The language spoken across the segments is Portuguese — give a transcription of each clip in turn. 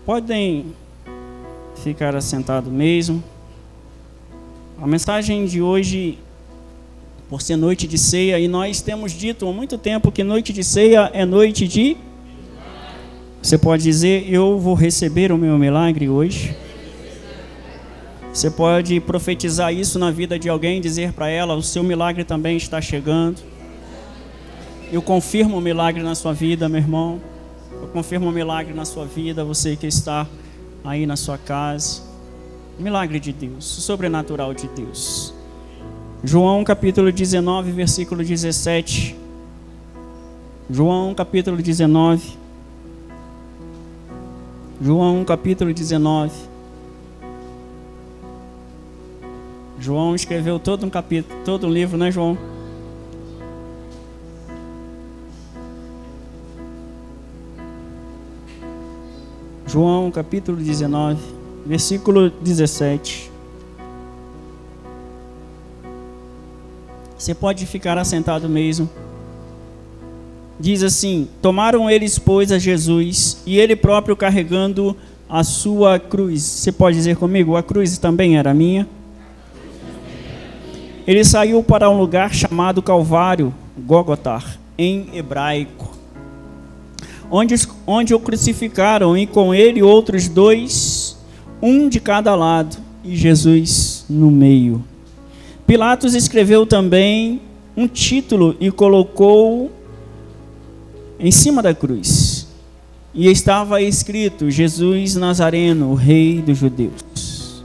Podem ficar assentados mesmo. A mensagem de hoje, por ser noite de ceia, e nós temos dito há muito tempo que noite de ceia é noite de... Você pode dizer, eu vou receber o meu milagre hoje. Você pode profetizar isso na vida de alguém, dizer para ela, o seu milagre também está chegando. Eu confirmo o milagre na sua vida, meu irmão. Eu confirmo o milagre na sua vida, você que está aí na sua casa. Milagre de Deus, o sobrenatural de Deus. João capítulo 19, versículo 17. João capítulo 19. João capítulo 19. João escreveu todo um capítulo, todo um livro, né, João? João capítulo 19, versículo 17. Você pode ficar assentado mesmo. Diz assim: tomaram eles, pois, a Jesus, e ele próprio carregando a sua cruz. Você pode dizer comigo, a cruz também era minha? Ele saiu para um lugar chamado Calvário, Gólgota, em hebraico, onde o crucificaram, e com ele outros dois, um de cada lado, e Jesus no meio. Pilatos escreveu também um título e colocou em cima da cruz, e estava escrito: Jesus Nazareno, o Rei dos Judeus.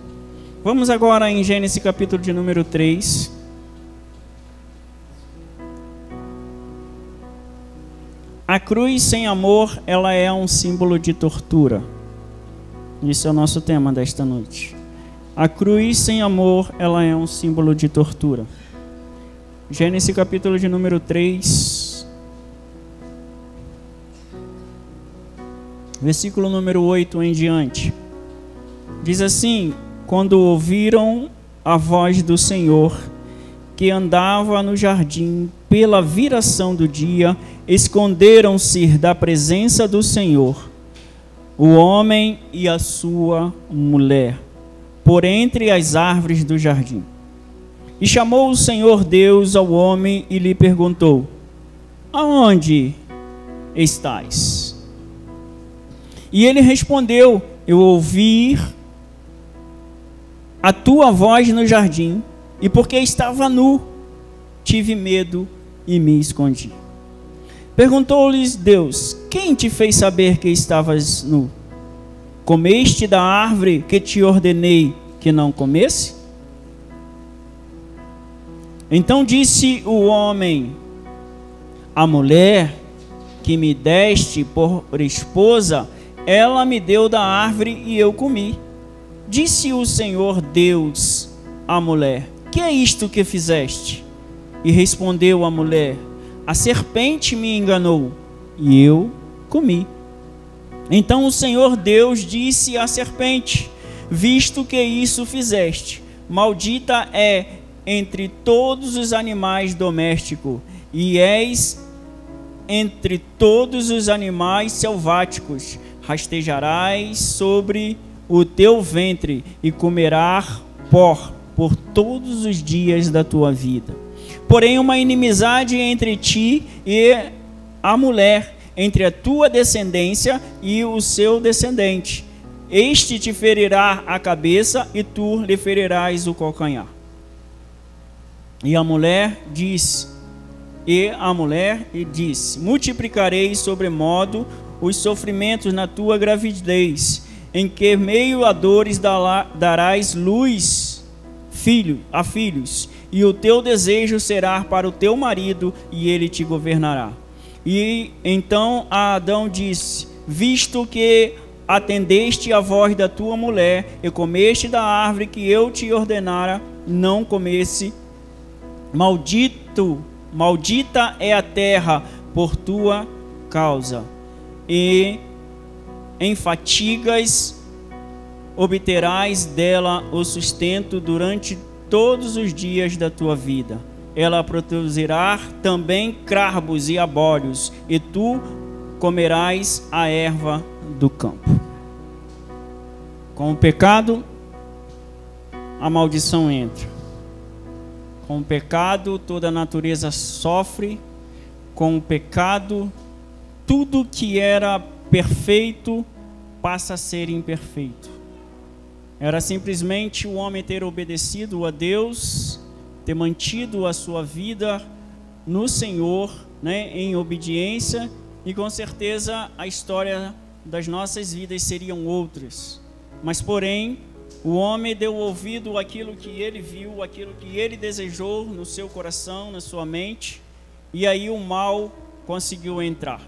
Vamos agora em Gênesis capítulo de número 3. A cruz sem amor, ela é um símbolo de tortura. Isso é o nosso tema desta noite. A cruz sem amor, ela é um símbolo de tortura. Gênesis capítulo de número 3, versículo número 8 em diante. Diz assim: quando ouviram a voz do Senhor, que andava no jardim pela viração do dia, esconderam-se da presença do Senhor, o homem e a sua mulher, por entre as árvores do jardim. E chamou o Senhor Deus ao homem e lhe perguntou: aonde estás? E ele respondeu: eu ouvi a tua voz no jardim, e porque estava nu, tive medo e me escondi. Perguntou-lhes Deus: quem te fez saber que estavas nu? Comeste da árvore que te ordenei que não comesse? Então disse o homem: a mulher que me deste por esposa, ela me deu da árvore e eu comi. Disse o Senhor Deus à mulher: que é isto que fizeste? E respondeu a mulher: a serpente me enganou e eu comi. Então o Senhor Deus disse à serpente: visto que isso fizeste, maldita é entre todos os animais domésticos, e és entre todos os animais selváticos. Rastejarás sobre o teu ventre e comerás pó por todos os dias da tua vida. Porém, uma inimizade entre ti e a mulher, entre a tua descendência e o seu descendente. Este te ferirá a cabeça e tu lhe ferirás o calcanhar. E a mulher disse: multiplicarei sobremodo os sofrimentos na tua gravidez, em que meio a dores darás luz a filhos, e o teu desejo será para o teu marido, e ele te governará. E então a Adão disse: visto que atendeste a voz da tua mulher, e comeste da árvore que eu te ordenara, não comesse, maldita é a terra por tua causa, e em fatigas obterás dela o sustento durante todos os dias da tua vida. Ela produzirá também cravos e abólios, e tu comerás a erva do campo. Com o pecado, a maldição entra. Com o pecado, toda a natureza sofre. Com o pecado, tudo que era perfeito passa a ser imperfeito. Era simplesmente o homem ter obedecido a Deus, ter mantido a sua vida no Senhor, né, em obediência, e com certeza a história das nossas vidas seriam outras. Mas porém, o homem deu ouvido àquilo que ele viu, àquilo que ele desejou no seu coração, na sua mente, e aí o mal conseguiu entrar.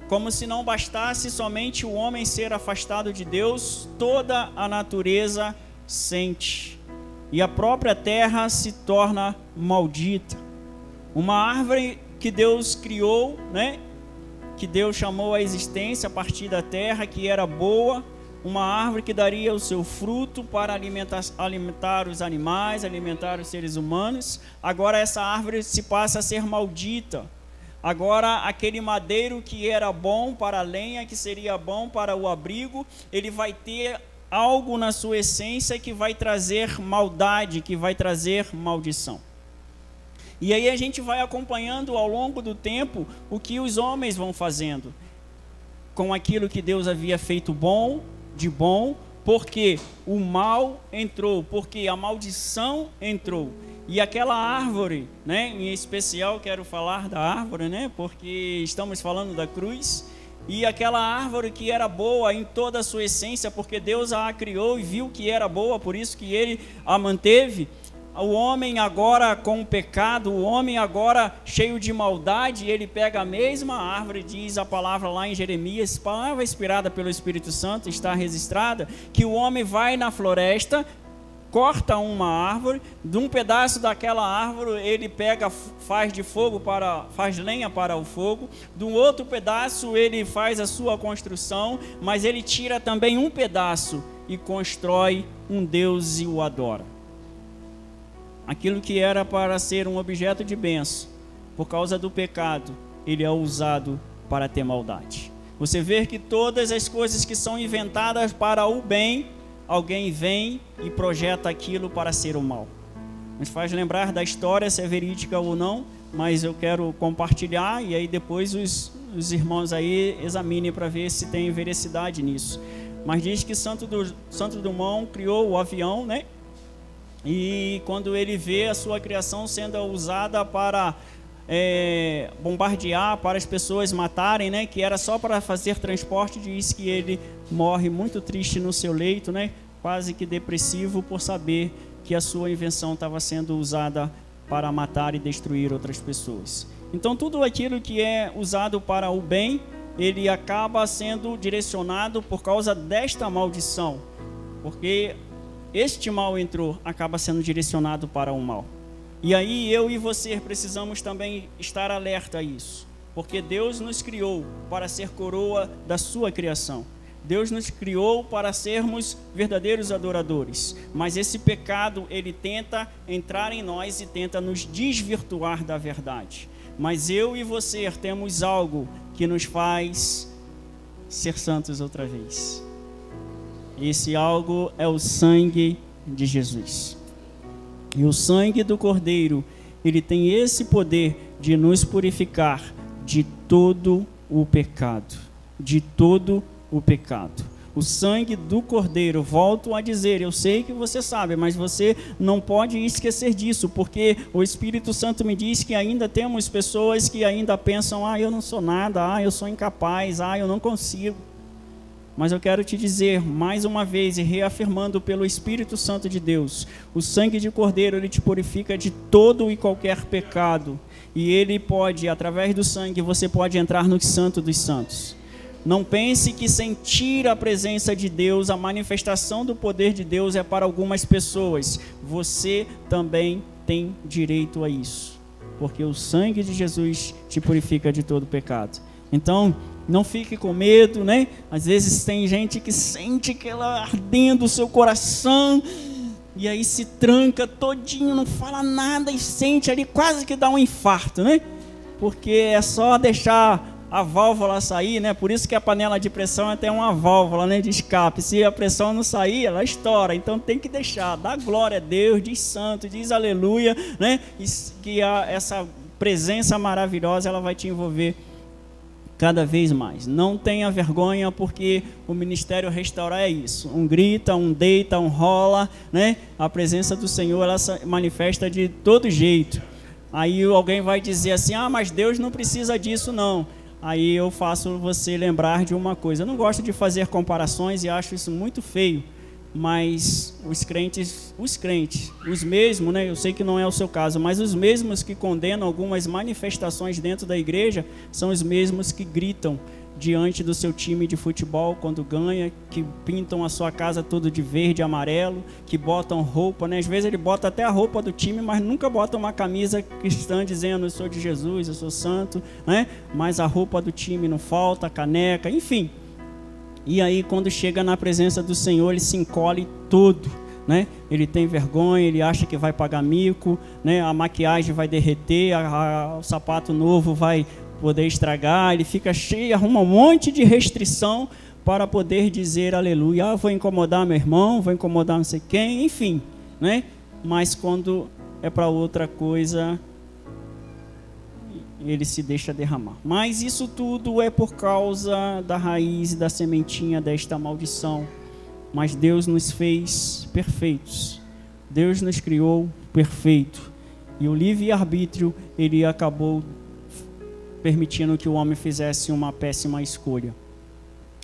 Como se não bastasse somente o homem ser afastado de Deus, toda a natureza sente. E a própria terra se torna maldita. Uma árvore que Deus criou, né? Que Deus chamou à existência a partir da terra, que era boa. Uma árvore que daria o seu fruto para alimentar os animais, alimentar os seres humanos. Agora essa árvore se passa a ser maldita. Agora aquele madeiro que era bom para a lenha, que seria bom para o abrigo, ele vai ter algo na sua essência que vai trazer maldade, que vai trazer maldição. E aí a gente vai acompanhando ao longo do tempo o que os homens vão fazendo com aquilo que Deus havia feito bom, de bom, porque o mal entrou, porque a maldição entrou. E aquela árvore, né, em especial quero falar da árvore, né, porque estamos falando da cruz, e aquela árvore que era boa em toda a sua essência, porque Deus a criou e viu que era boa, por isso que ele a manteve. O homem agora com o pecado, o homem agora cheio de maldade, ele pega a mesma árvore, diz a palavra lá em Jeremias, palavra inspirada pelo Espírito Santo, está registrada, que o homem vai na floresta, corta uma árvore, de um pedaço daquela árvore ele pega, faz lenha para o fogo, de um outro pedaço ele faz a sua construção, mas ele tira também um pedaço e constrói um Deus e o adora. Aquilo que era para ser um objeto de bênção, por causa do pecado, ele é usado para ter maldade. Você vê que todas as coisas que são inventadas para o bem, alguém vem e projeta aquilo para ser o mal. Nos faz lembrar da história, se é verídica ou não, mas eu quero compartilhar e aí depois os irmãos aí examinem para ver se tem veracidade nisso. Mas diz que Santo Dumont criou o avião, né? E quando ele vê a sua criação sendo usada para bombardear, para as pessoas matarem, né, que era só para fazer transporte, diz que ele morre muito triste no seu leito, né, quase que depressivo por saber que a sua invenção estava sendo usada para matar e destruir outras pessoas. Então tudo aquilo que é usado para o bem, ele acaba sendo direcionado por causa desta maldição, porque este mal entrou, acaba sendo direcionado para o mal. E aí eu e você precisamos também estar alerta a isso, porque Deus nos criou para ser coroa da sua criação. Deus nos criou para sermos verdadeiros adoradores, mas esse pecado, ele tenta entrar em nós e tenta nos desvirtuar da verdade. Mas eu e você temos algo que nos faz ser santos outra vez. Esse algo é o sangue de Jesus. E o sangue do Cordeiro, ele tem esse poder de nos purificar de todo o pecado. De todo o pecado. O sangue do Cordeiro, volto a dizer, eu sei que você sabe, mas você não pode esquecer disso, porque o Espírito Santo me diz que ainda temos pessoas que ainda pensam, eu não sou nada, eu sou incapaz, eu não consigo. Mas eu quero te dizer, mais uma vez, e reafirmando pelo Espírito Santo de Deus, o sangue de Cordeiro, ele te purifica de todo e qualquer pecado. E ele pode, através do sangue, você pode entrar no Santo dos Santos. Não pense que sentir a presença de Deus, a manifestação do poder de Deus é para algumas pessoas. Você também tem direito a isso, porque o sangue de Jesus te purifica de todo pecado. Então, não fique com medo, né? Às vezes tem gente que sente aquela ardendo o seu coração e aí se tranca todinho, não fala nada e sente ali quase que dá um infarto, né? Porque é só deixar a válvula sair, né? Por isso que a panela de pressão é até uma válvula, né, de escape. Se a pressão não sair, ela estoura. Então tem que deixar, dá glória a Deus, diz santo, diz aleluia, né? E que essa presença maravilhosa, ela vai te envolver cada vez mais. Não tenha vergonha, porque o ministério restaurar é isso. Um grita, um deita, um rola, né? A presença do Senhor, ela se manifesta de todo jeito. Aí alguém vai dizer assim, mas Deus não precisa disso não. Aí eu faço você lembrar de uma coisa. Eu não gosto de fazer comparações e acho isso muito feio, mas os crentes, os mesmos, né? Eu sei que não é o seu caso, mas os mesmos que condenam algumas manifestações dentro da igreja são os mesmos que gritam diante do seu time de futebol quando ganha, que pintam a sua casa toda de verde e amarelo, que botam roupa, né? Às vezes ele bota até a roupa do time, mas nunca bota uma camisa cristã dizendo eu sou de Jesus, eu sou santo, né? Mas a roupa do time não falta, a caneca, enfim. E aí quando chega na presença do Senhor, ele se encolhe todo, né? Ele tem vergonha, ele acha que vai pagar mico, né? A maquiagem vai derreter, o sapato novo vai poder estragar, ele fica cheio, arruma um monte de restrição para poder dizer aleluia, vou incomodar meu irmão, vou incomodar não sei quem, enfim, né? Mas quando é para outra coisa, ele se deixa derramar. Mas isso tudo é por causa da raiz, da sementinha desta maldição. Mas Deus nos fez perfeitos, Deus nos criou perfeito, e o livre-arbítrio, ele acabou permitindo que o homem fizesse uma péssima escolha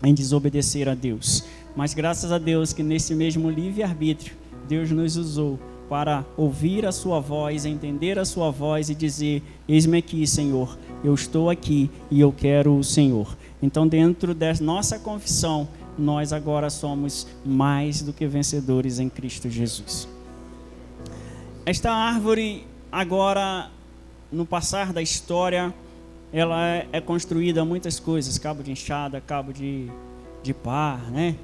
em desobedecer a Deus. Mas graças a Deus que nesse mesmo livre-arbítrio, Deus nos usou para ouvir a sua voz, entender a sua voz e dizer, eis-me aqui, Senhor, eu estou aqui e eu quero o Senhor. Então, dentro da nossa confissão, nós agora somos mais do que vencedores em Cristo Jesus. Esta árvore, agora, no passar da história, ela é construída muitas coisas, cabo de enxada, cabo de pá, né?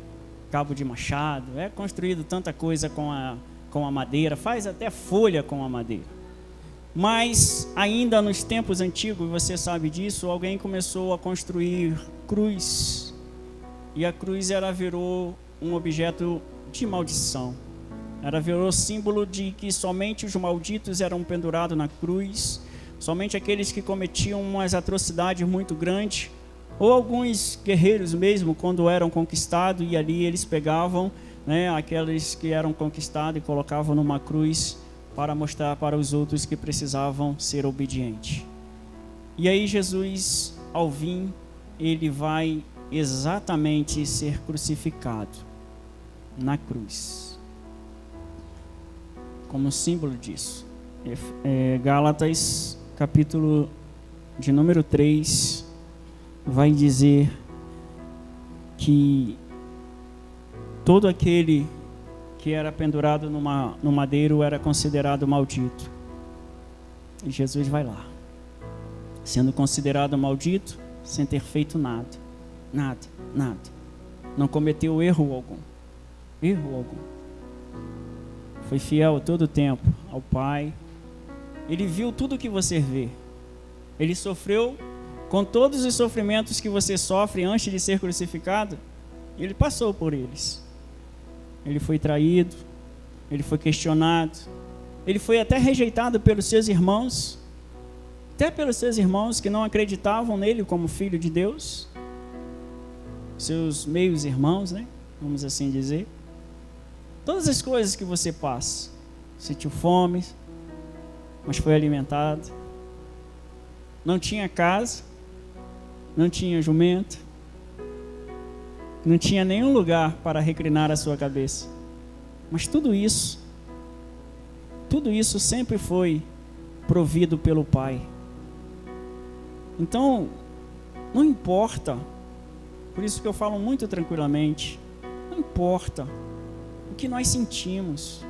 Cabo de machado, é construído tanta coisa com a madeira, faz até folha com a madeira. Mas ainda nos tempos antigos, você sabe disso, alguém começou a construir cruz, e a cruz virou um objeto de maldição. Ela virou símbolo de que somente os malditos eram pendurados na cruz, somente aqueles que cometiam umas atrocidades muito grandes, ou alguns guerreiros mesmo, quando eram conquistados, e ali eles pegavam, né, aqueles que eram conquistados e colocavam numa cruz para mostrar para os outros que precisavam ser obedientes. E aí Jesus, ao vir, ele vai exatamente ser crucificado na cruz, como símbolo disso. Gálatas, capítulo de número 3, vai dizer que todo aquele que era pendurado no madeiro era considerado maldito. E Jesus vai lá, sendo considerado maldito, sem ter feito nada. Não cometeu erro algum. Foi fiel todo o tempo ao Pai. Ele viu tudo o que você vê. Ele sofreu com todos os sofrimentos que você sofre antes de ser crucificado. Ele passou por eles. Ele foi traído, ele foi questionado, ele foi até rejeitado pelos seus irmãos, até pelos seus irmãos que não acreditavam nele como filho de Deus, seus meios irmãos, né? Vamos assim dizer. Todas as coisas que você passa, sentiu fome, mas foi alimentado, não tinha casa, não tinha jumento, não tinha nenhum lugar para reclinar a sua cabeça. Mas tudo isso sempre foi provido pelo Pai. Então, não importa, por isso que eu falo muito tranquilamente, não importa o que nós sentimos,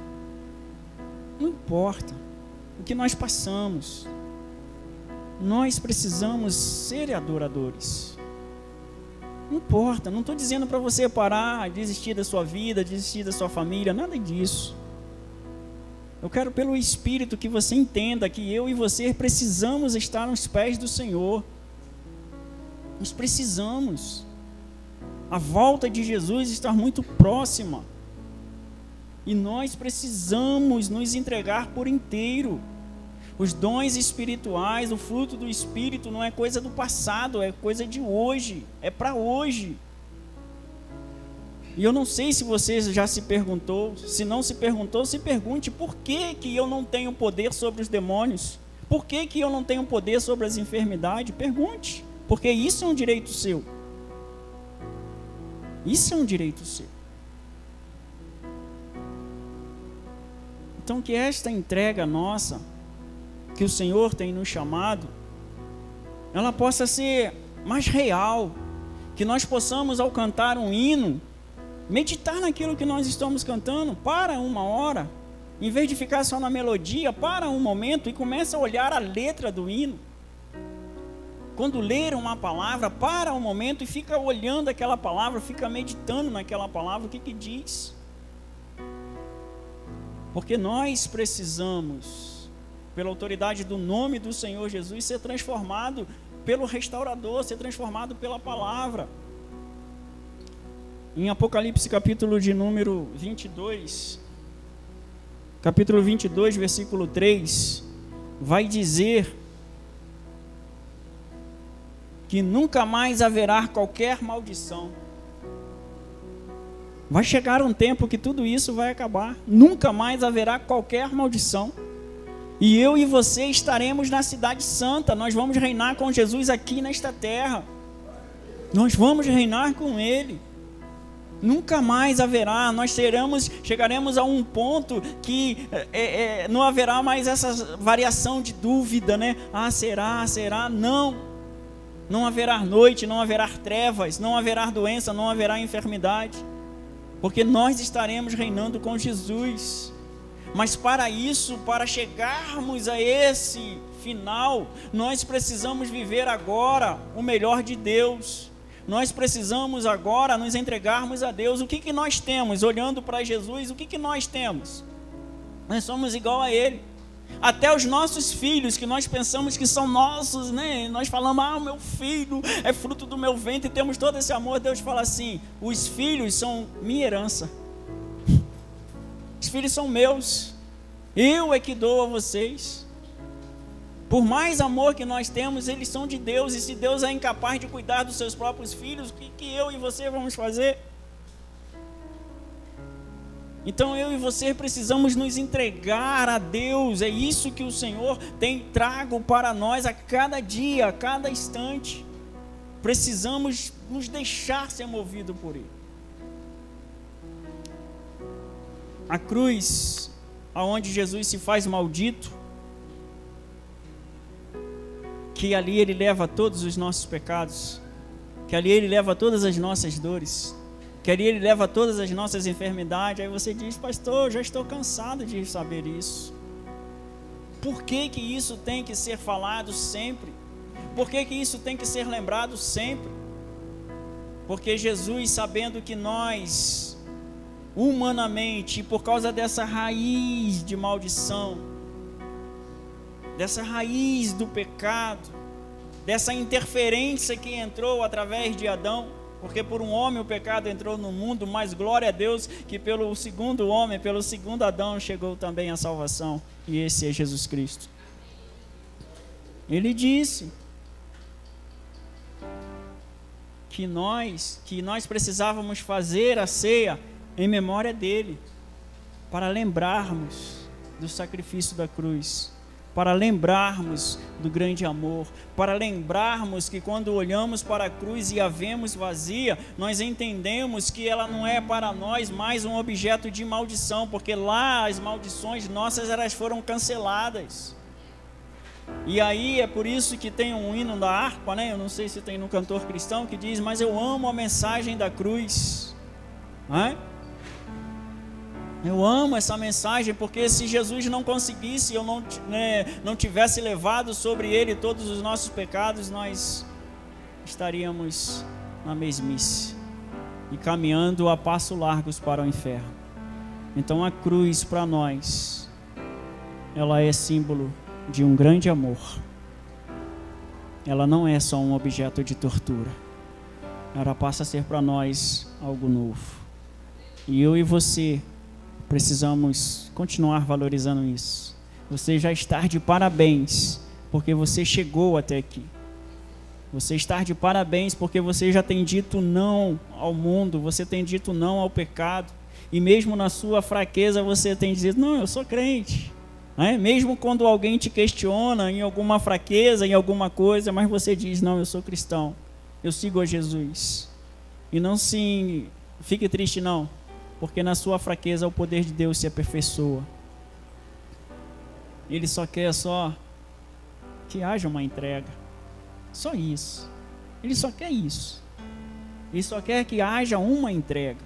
não importa o que nós passamos, nós precisamos ser adoradores. Não importa, não estou dizendo para você parar, desistir da sua vida, desistir da sua família, nada disso. Eu quero pelo Espírito que você entenda que eu e você precisamos estar nos pés do Senhor. Nós precisamos. A volta de Jesus está muito próxima. E nós precisamos nos entregar por inteiro. Os dons espirituais, o fruto do Espírito não é coisa do passado, é coisa de hoje, é para hoje. E eu não sei se você já se perguntou, se não se perguntou, se pergunte: por que que eu não tenho poder sobre os demônios? Por que que eu não tenho poder sobre as enfermidades? Pergunte, porque isso é um direito seu. Isso é um direito seu. Então que esta entrega nossa, que o Senhor tem nos chamado, ela possa ser mais real, que nós possamos, ao cantar um hino, meditar naquilo que nós estamos cantando. Para uma hora, em vez de ficar só na melodia, para um momento e começa a olhar a letra do hino. Quando ler uma palavra, para um momento e fica olhando aquela palavra, fica meditando naquela palavra, o que que diz. Porque nós precisamos, pela autoridade do nome do Senhor Jesus, ser transformado pelo restaurador, ser transformado pela palavra. Em Apocalipse capítulo de número 22, capítulo 22, versículo 3, vai dizer que nunca mais haverá qualquer maldição. Vai chegar um tempo que tudo isso vai acabar. Nunca mais haverá qualquer maldição. E eu e você estaremos na cidade santa. Nós vamos reinar com Jesus aqui nesta terra. Nós vamos reinar com Ele. Nunca mais haverá. Nós chegaremos a um ponto que não haverá mais essa variação de dúvida, né? Ah, será? Será? Não. Não haverá noite, não haverá trevas, não haverá doença, não haverá enfermidade. Porque nós estaremos reinando com Jesus. Mas para isso, para chegarmos a esse final, nós precisamos viver agora o melhor de Deus. Nós precisamos agora nos entregarmos a Deus. O que que nós temos? Olhando para Jesus, o que que nós temos? Nós somos igual a Ele. Até os nossos filhos, que nós pensamos que são nossos, né? Nós falamos: ah, o meu filho é fruto do meu ventre, e temos todo esse amor. Deus fala assim: os filhos são minha herança. Os filhos são meus. Eu é que dou a vocês. Por mais amor que nós temos, eles são de Deus. E se Deus é incapaz de cuidar dos seus próprios filhos, o que eu e você vamos fazer? Então eu e você precisamos nos entregar a Deus. É isso que o Senhor tem trago para nós a cada dia, a cada instante. Precisamos nos deixar ser movido por Ele. A cruz, aonde Jesus se faz maldito, que ali Ele leva todos os nossos pecados, que ali Ele leva todas as nossas dores, que ali Ele leva todas as nossas enfermidades. Aí você diz: pastor, já estou cansado de saber isso. Por que que isso tem que ser falado sempre? Por que que isso tem que ser lembrado sempre? Porque Jesus, sabendo que nós, humanamente, por causa dessa raiz de maldição, dessa raiz do pecado, dessa interferência que entrou através de Adão, porque por um homem o pecado entrou no mundo, mas glória a Deus que pelo segundo homem, pelo segundo Adão, chegou também a salvação, e esse é Jesus Cristo. Ele disse que nós precisávamos fazer a ceia em memória dele, para lembrarmos do sacrifício da cruz, para lembrarmos do grande amor, para lembrarmos que quando olhamos para a cruz e a vemos vazia, nós entendemos que ela não é para nós mais um objeto de maldição, porque lá as maldições nossas, elas foram canceladas. E aí é por isso que tem um hino da harpa, né? Eu não sei se tem no cantor cristão, que diz: mas eu amo a mensagem da cruz. Eu amo essa mensagem, porque se Jesus não conseguisse, eu não tivesse levado sobre Ele todos os nossos pecados, nós estaríamos na mesmice e caminhando a passos largos para o inferno. Então a cruz para nós, ela é símbolo de um grande amor. ela não é só um objeto de tortura. Ela passa a ser para nós algo novo. E eu e você precisamos continuar valorizando isso. Você já está de parabéns, porque você chegou até aqui. Você está de parabéns, porque você já tem dito não ao mundo, você tem dito não ao pecado. E mesmo na sua fraqueza você tem dito, não, eu sou crente. Mesmo quando alguém te questiona em alguma fraqueza, em alguma coisa, mas você diz, não, eu sou cristão, eu sigo a Jesus. E não se fique triste não, porque na sua fraqueza o poder de Deus se aperfeiçoa. Ele só quer que haja uma entrega, só isso. Ele só quer isso. Ele só quer que haja uma entrega,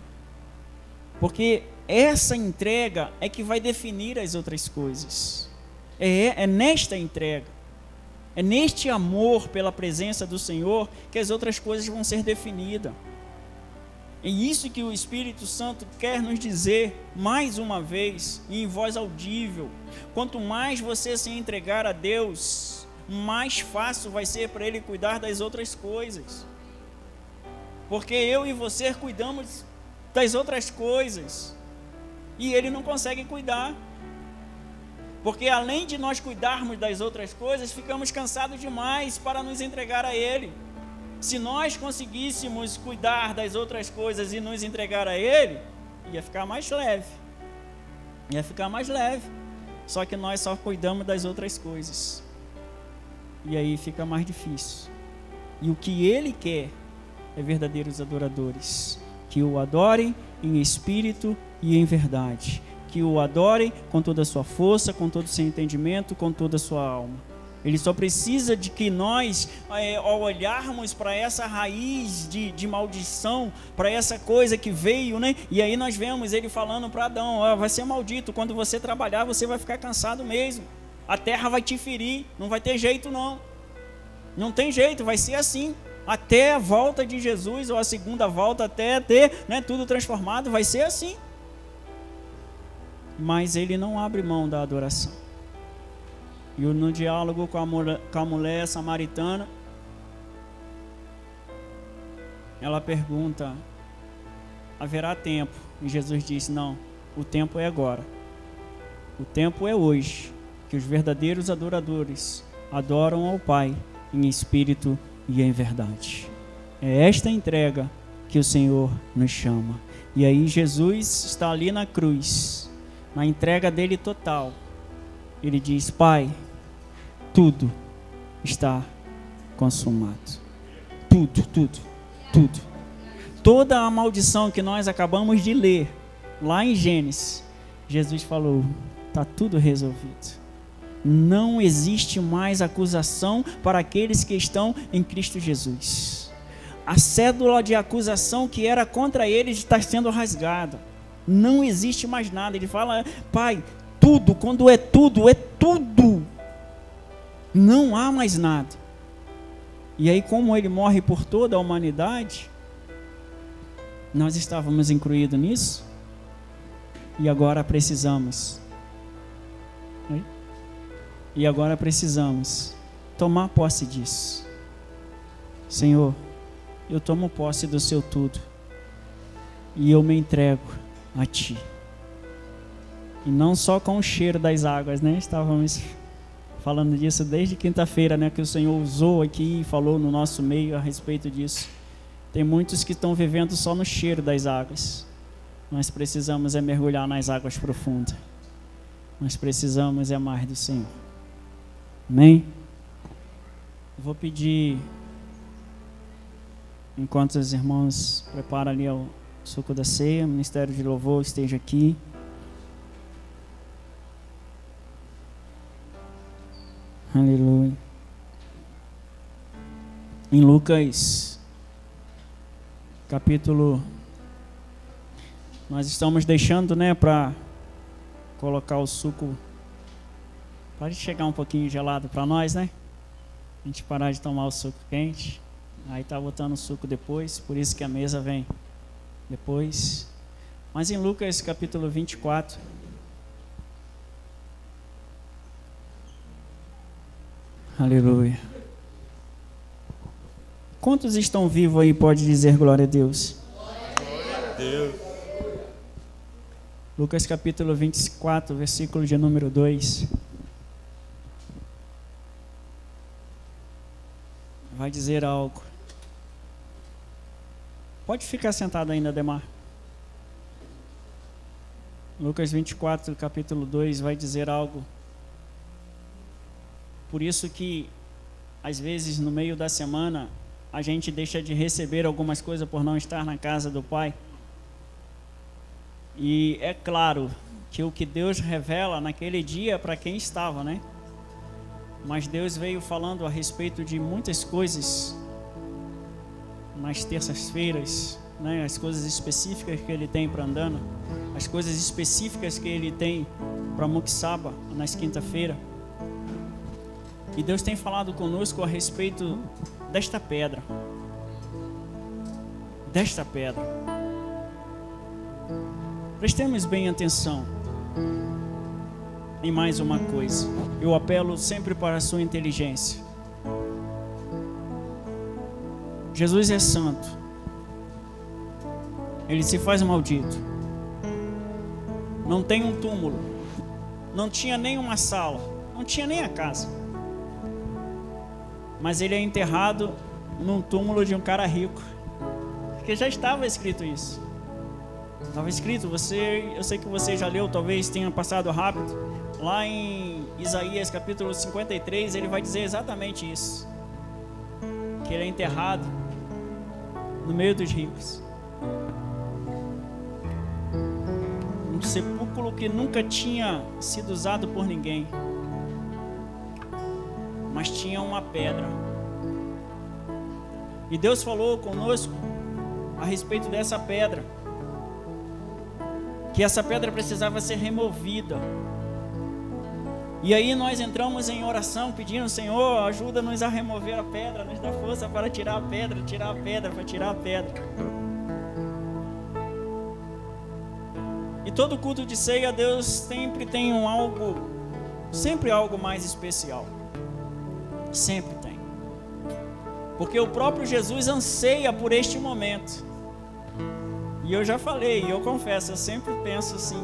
porque essa entrega é que vai definir as outras coisas. É nesta entrega, é neste amor pela presença do Senhor que as outras coisas vão ser definidas. É isso que o Espírito Santo quer nos dizer mais uma vez, e em voz audível. Quanto mais você se entregar a Deus, mais fácil vai ser para Ele cuidar das outras coisas. Porque eu e você cuidamos das outras coisas e Ele não consegue cuidar. Porque além de nós cuidarmos das outras coisas, ficamos cansados demais para nos entregar a Ele. Se nós conseguíssemos cuidar das outras coisas e nos entregar a Ele, ia ficar mais leve. Ia ficar mais leve. Só que nós só cuidamos das outras coisas. E aí fica mais difícil. E o que Ele quer é verdadeiros adoradores. Que o adorem em espírito e em verdade. Que o adorem com toda a sua força, com todo o seu entendimento, com toda a sua alma. Ele só precisa de que nós, ao olharmos para essa raiz de maldição, para essa coisa que veio, né? E aí nós vemos ele falando para Adão, vai ser maldito, quando você trabalhar você vai ficar cansado mesmo. A terra vai te ferir, não vai ter jeito não. Não tem jeito, vai ser assim. Até a volta de Jesus, ou a segunda volta, até ter, né, tudo transformado, vai ser assim. Mas ele não abre mão da adoração. E no diálogo com a mulher samaritana, ela pergunta, haverá tempo? E Jesus disse, não, o tempo é agora. O tempo é hoje, que os verdadeiros adoradores adoram ao Pai em espírito e em verdade. É esta entrega que o Senhor nos chama. E aí Jesus está ali na cruz, na entrega dele total. Ele diz, Pai, tudo está consumado. Tudo. Toda a maldição que nós acabamos de ler lá em Gênesis, Jesus falou, está tudo resolvido. Não existe mais acusação para aqueles que estão em Cristo Jesus. A cédula de acusação que era contra eles está sendo rasgada. Não existe mais nada. Ele fala, Pai, tudo, quando é tudo, é tudo. Não há mais nada. E aí, como ele morre por toda a humanidade, nós estávamos incluídos nisso. E agora precisamos. E agora precisamos tomar posse disso. Senhor, eu tomo posse do seu tudo. E eu me entrego a Ti. E não só com o cheiro das águas, né? Estávamos falando disso desde quinta-feira, né? Que o Senhor usou aqui e falou no nosso meio a respeito disso. Tem muitos que estão vivendo só no cheiro das águas. Nós precisamos é mergulhar nas águas profundas. Nós precisamos é mais do Senhor. Amém? Vou pedir, enquanto os irmãos preparam ali o suco da ceia, o Ministério de Louvor esteja aqui. Aleluia. Em Lucas, capítulo, nós estamos deixando, né, para colocar o suco. Pode chegar um pouquinho gelado para nós, né? A gente parar de tomar o suco quente. Aí tá botando o suco depois, por isso que a mesa vem depois. Mas em Lucas capítulo 24, aleluia. Quantos estão vivos aí, pode dizer glória a Deus? Glória a Deus. Lucas capítulo 24, versículo de número 2. Vai dizer algo. Pode ficar sentado ainda, Ademar. Lucas 24, capítulo 2, vai dizer algo. Por isso que, às vezes, no meio da semana, a gente deixa de receber algumas coisas por não estar na casa do Pai. E é claro que o que Deus revela naquele dia é para quem estava, né? Mas Deus veio falando a respeito de muitas coisas nas terças-feiras, né? As coisas específicas que Ele tem para Andana, as coisas específicas que Ele tem para Muxaba nas quinta-feira. E Deus tem falado conosco a respeito desta pedra. Desta pedra. Prestemos bem atenção em mais uma coisa. Eu apelo sempre para a sua inteligência. Jesus é santo. Ele se faz maldito. Não tem um túmulo. Não tinha nem uma sala. Não tinha nem a casa. Mas ele é enterrado num túmulo de um cara rico. Porque já estava escrito isso. Estava escrito, eu sei que você já leu, talvez tenha passado rápido. Lá em Isaías capítulo 53, ele vai dizer exatamente isso. Que ele é enterrado no meio dos ricos. Um sepulcro que nunca tinha sido usado por ninguém. Mas tinha uma pedra. E Deus falou conosco a respeito dessa pedra. Que essa pedra precisava ser removida. E aí nós entramos em oração pedindo: Senhor, ajuda-nos a remover a pedra, nos dá força para tirar a pedra, para tirar a pedra. E todo culto de ceia, Deus sempre tem algo mais especial. Sempre tem. Porque o próprio Jesus anseia por este momento. E eu já falei, eu confesso, eu sempre penso assim.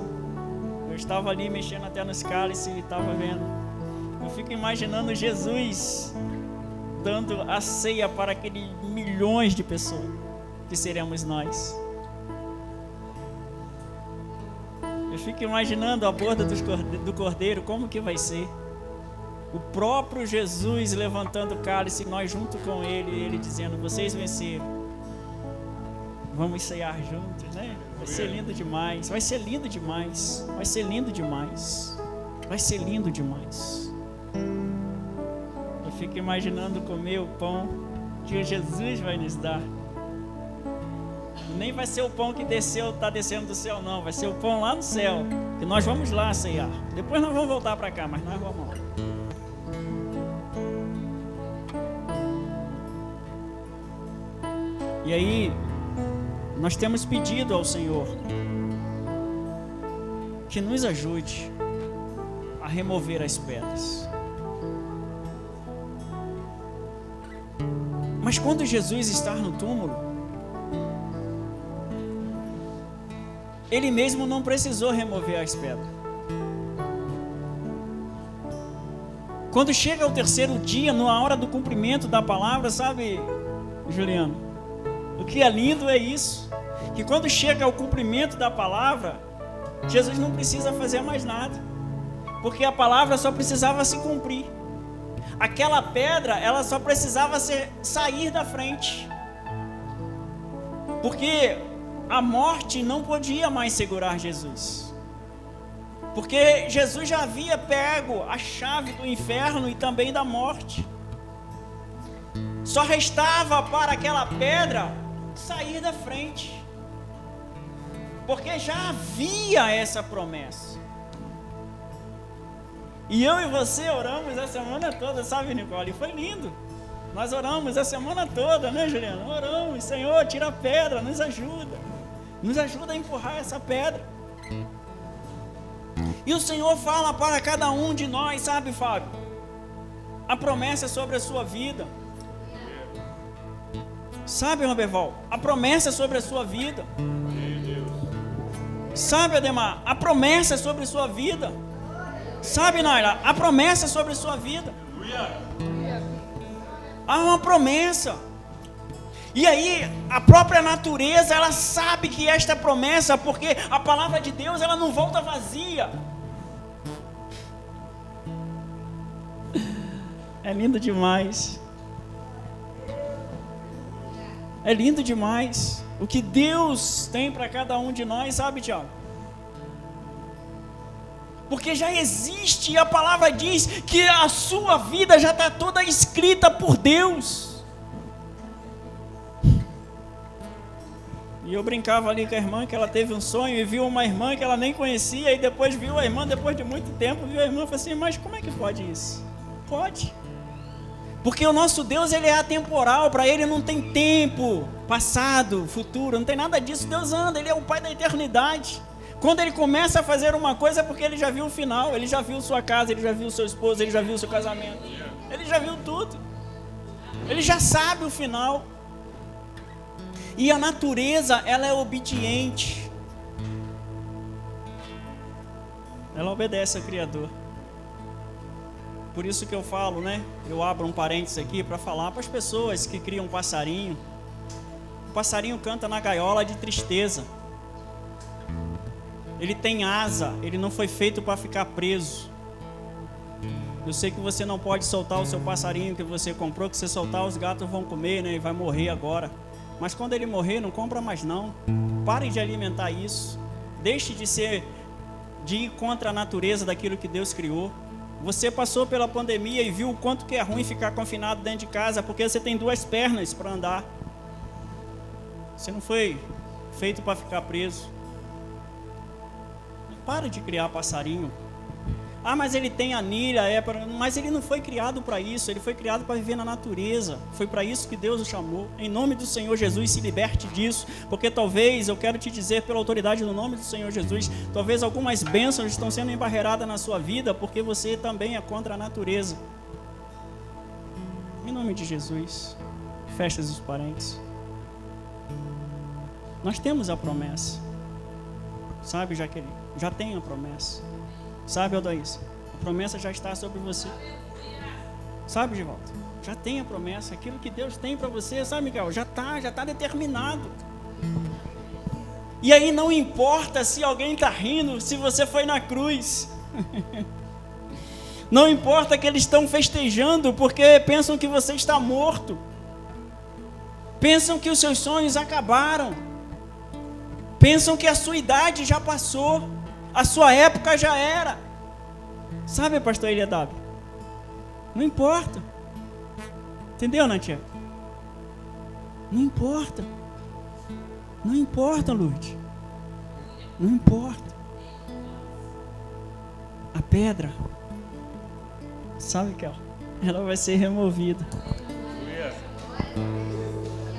Eu estava ali mexendo até nos cálices e estava vendo. Eu fico imaginando Jesus dando a ceia para aqueles milhões de pessoas que seremos nós. Eu fico imaginando a borda do cordeiro, como que vai ser. O próprio Jesus levantando o cálice, nós junto com ele, ele dizendo: vocês venceram. Vamos ceiar juntos, né? Vai ser lindo demais, vai ser lindo demais, vai ser lindo demais, vai ser lindo demais. Eu fico imaginando comer o pão que Jesus vai nos dar. Nem vai ser o pão que está descendo do céu, não. Vai ser o pão lá no céu, que nós vamos lá ceiar. Depois nós vamos voltar para cá, mas nós vamos lá. E aí, nós temos pedido ao Senhor que nos ajude a remover as pedras. Mas quando Jesus está no túmulo, ele mesmo não precisou remover as pedras. Quando chega o terceiro dia, na hora do cumprimento da palavra, sabe, Juliano? O que é lindo é isso, que quando chega ao cumprimento da palavra, Jesus não precisa fazer mais nada, porque a palavra só precisava se cumprir. Aquela pedra, ela só precisava sair da frente, porque a morte não podia mais segurar Jesus, porque Jesus já havia pego a chave do inferno e também da morte. Só restava para aquela pedra sair da frente, porque já havia essa promessa. E eu e você oramos a semana toda, sabe, Nicole? E foi lindo. Nós oramos a semana toda, né, Juliana? Oramos: Senhor, tira a pedra, nos ajuda a empurrar essa pedra. E o Senhor fala para cada um de nós, sabe, Fábio? A promessa sobre a sua vida. Sabe, Roberval, a promessa sobre a sua vida. Sabe, Ademar, a promessa sobre a sua vida. Sabe, Naira, a promessa sobre a sua vida. Há uma promessa. E aí, a própria natureza, ela sabe que esta promessa, porque a palavra de Deus, ela não volta vazia. É lindo demais. É lindo demais o que Deus tem para cada um de nós, sabe, Tiago? Porque já existe, e a palavra diz que a sua vida já está toda escrita por Deus. E eu brincava ali com a irmã que ela teve um sonho e viu uma irmã que ela nem conhecia, e depois viu a irmã, depois de muito tempo, viu a irmã e falou assim, mas como é que pode isso? Pode. Porque o nosso Deus, ele é atemporal, para ele não tem tempo, passado, futuro, não tem nada disso. Deus anda, ele é o Pai da eternidade. Quando ele começa a fazer uma coisa é porque ele já viu o final, ele já viu sua casa, ele já viu seu esposo, ele já viu seu casamento, ele já viu tudo, ele já sabe o final. E a natureza, ela é obediente, ela obedece ao Criador. Por isso que eu falo, né? Eu abro um parênteses aqui para falar para as pessoas que criam um passarinho. O passarinho canta na gaiola de tristeza. Ele tem asa, ele não foi feito para ficar preso. Eu sei que você não pode soltar o seu passarinho que você comprou, que se soltar os gatos vão comer, né? E vai morrer agora. Mas quando ele morrer, não compra mais não. Pare de alimentar isso. Deixe de ir contra a natureza daquilo que Deus criou. Você passou pela pandemia e viu o quanto que é ruim ficar confinado dentro de casa, porque você tem 2 pernas para andar. Você não foi feito para ficar preso. Para de criar passarinho. Ah, mas ele tem anilha, mas ele não foi criado para isso, ele foi criado para viver na natureza. Foi para isso que Deus o chamou. Em nome do Senhor Jesus, se liberte disso, porque talvez, eu quero te dizer pela autoridade do nome do Senhor Jesus, talvez algumas bênçãos estão sendo embarreiradas na sua vida, porque você também é contra a natureza. Em nome de Jesus, fecha os parênteses. Nós temos a promessa. Sabe, Jaqueline? Já tem a promessa. Sabe, Odaís? A promessa já está sobre você. Sabe, Givaldo? Já tem a promessa. Aquilo que Deus tem para você, sabe, Miguel? Já está determinado. E aí não importa se alguém está rindo, se você foi na cruz. Não importa que eles estão festejando porque pensam que você está morto. Pensam que os seus sonhos acabaram. Pensam que a sua idade já passou. A sua época já era. Sabe, pastor Eliadab? Não importa. Entendeu, Natia? Não importa. Não importa, Lourdes. Não importa. A pedra, sabe, Kel? Ela vai ser removida.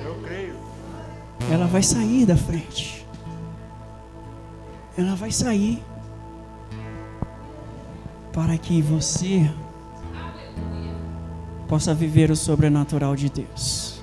Eu creio. Ela vai sair da frente. Ela vai sair para que você possa viver o sobrenatural de Deus.